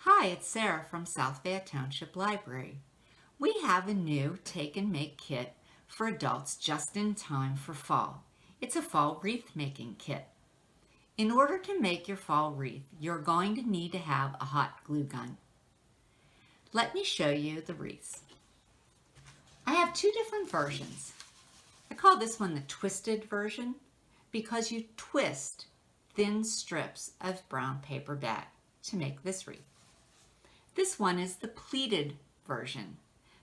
Hi, it's Sarah from South Fayette Township Library. We have a new take and make kit for adults just in time for fall. It's a fall wreath making kit. In order to make your fall wreath, you're going to need to have a hot glue gun. Let me show you the wreaths. I have two different versions. I call this one the twisted version because you twist thin strips of brown paper bag to make this wreath. This one is the pleated version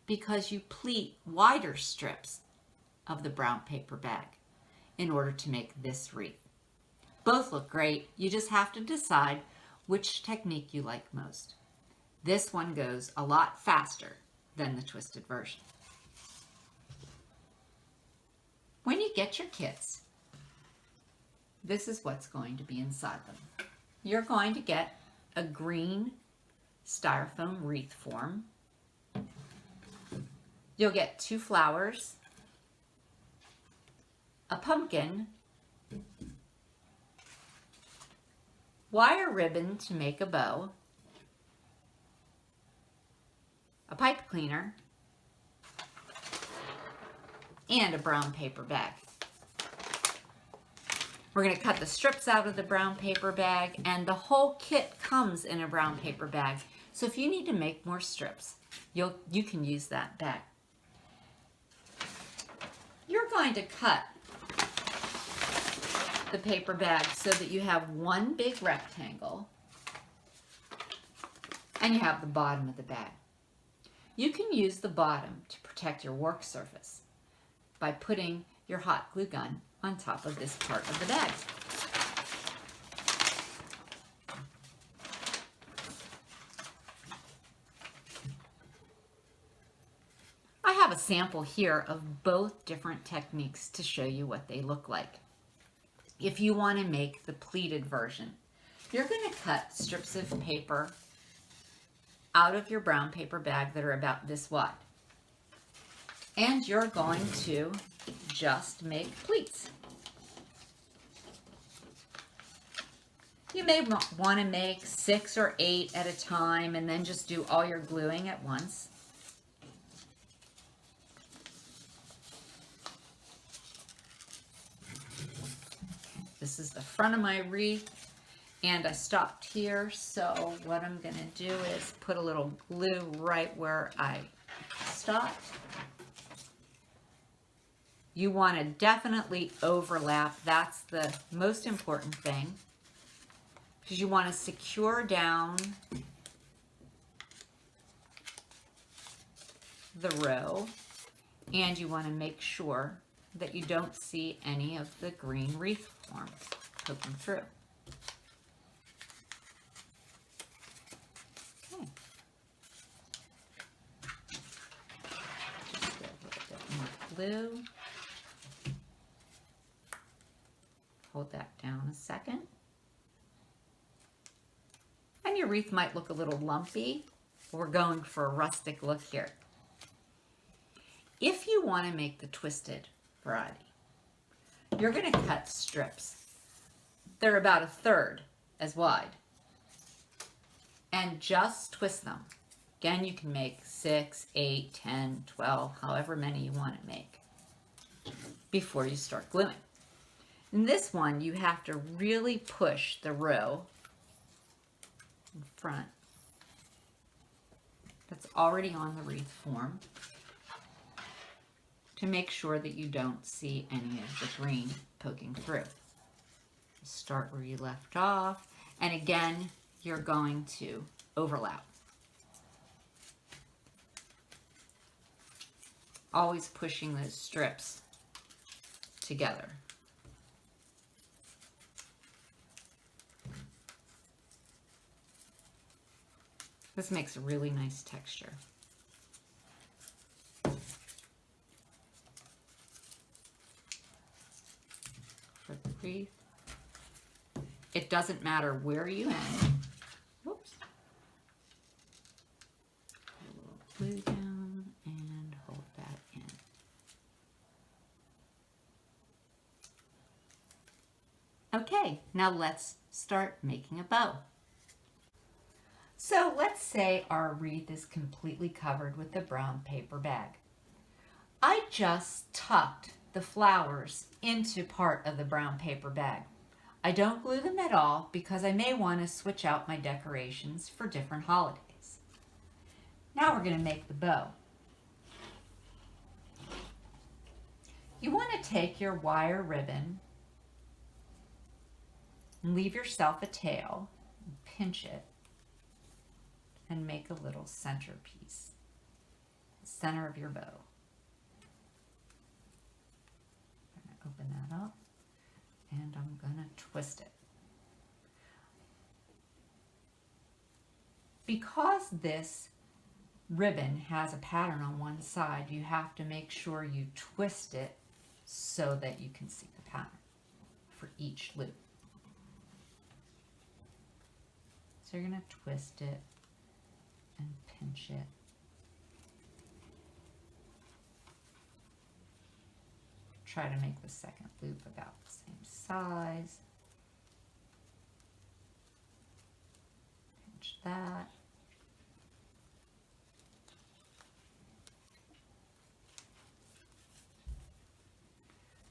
because you pleat wider strips of the brown paper bag in order to make this wreath. Both look great. You just have to decide which technique you like most. This one goes a lot faster than the twisted version. When you get your kits, this is what's going to be inside them. You're going to get a green styrofoam wreath form. You'll get 2 flowers, a pumpkin, wire ribbon to make a bow, a pipe cleaner, and a brown paper bag. We're going to cut the strips out of the brown paper bag, and the whole kit comes in a brown paper bag. So if you need to make more strips, you can use that bag. You're going to cut the paper bag so that you have one big rectangle and you have the bottom of the bag. You can use the bottom to protect your work surface by putting your hot glue gun on top of this part of the bag. I have a sample here of both different techniques to show you what they look like. If you want to make the pleated version, you're going to cut strips of paper out of your brown paper bag that are about this wide. And you're going to just make pleats. You may want to make 6 or 8 at a time and then just do all your gluing at once. This is the front of my wreath, and I stopped here, so what I'm going to do is put a little glue right where I stopped. You want to definitely overlap. That's the most important thing, because you want to secure down the row, and you want to make sure that you don't see any of the green wreath form poking through. Okay. Just get a little bit more glue. Hold that down a second. And your wreath might look a little lumpy. We're going for a rustic look here. If you want to make the twisted variety, you're going to cut strips. They're about 1/3 as wide. And just twist them. Again, you can make 6, 8, 10, 12, however many you want to make before you start gluing. In this one, you have to really push the row in front that's already on the wreath form to make sure that you don't see any of the green poking through. Start where you left off, and again, you're going to overlap. Always pushing those strips together. This makes a really nice texture. For the wreath, it doesn't matter where you end. Whoops. Put a little glue down and hold that in. Okay, now let's start making a bow. So let's say our wreath is completely covered with the brown paper bag. I just tucked the flowers into part of the brown paper bag. I don't glue them at all because I may want to switch out my decorations for different holidays. Now we're going to make the bow. You want to take your wire ribbon and leave yourself a tail, pinch it, and make a little centerpiece, the center of your bow. I'm going to open that up and I'm going to twist it. Because this ribbon has a pattern on one side, you have to make sure you twist it so that you can see the pattern for each loop. So you're going to twist it and pinch it. Try to make the second loop about the same size. Pinch that.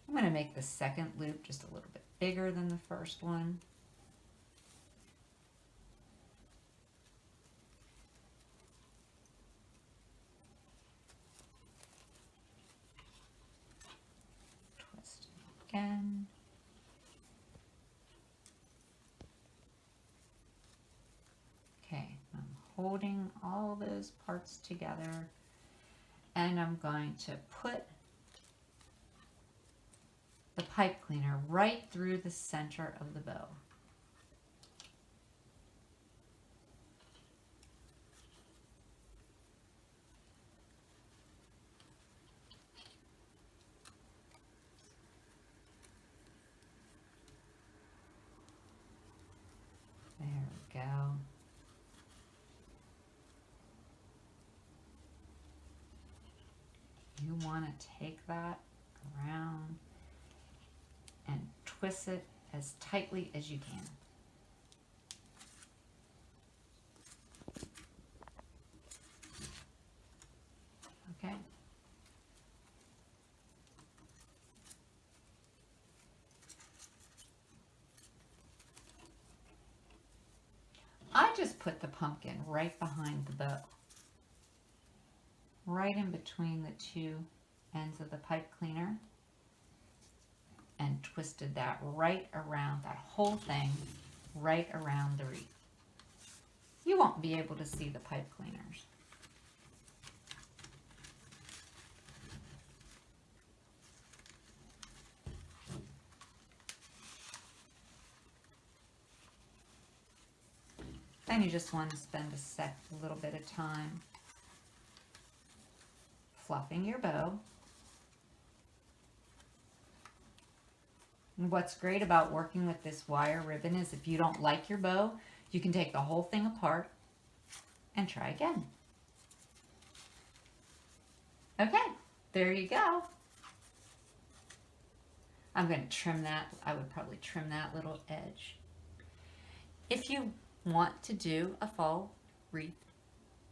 I'm going to make the second loop just a little bit bigger than the first one. Twist it again. Okay, I'm holding all those parts together and I'm going to put the pipe cleaner right through the center of the bow. There we go. You want to take that around and twist it as tightly as you can. Okay. I just put the pumpkin right behind the bow, right in between the two ends of the pipe cleaner, and twisted that right around, that whole thing, right around the wreath. You won't be able to see the pipe cleaners. Then you just want to spend a little bit of time fluffing your bow. And what's great about working with this wire ribbon is if you don't like your bow, you can take the whole thing apart and try again. Okay, there you go. I'm going to trim that. I would probably trim that little edge. If you want to do a fall wreath,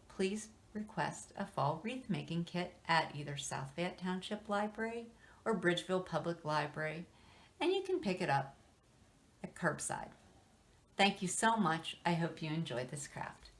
please request a fall wreath making kit at either South Fayette Township Library or Bridgeville Public Library, and you can pick it up at curbside. Thank you so much. I hope you enjoyed this craft.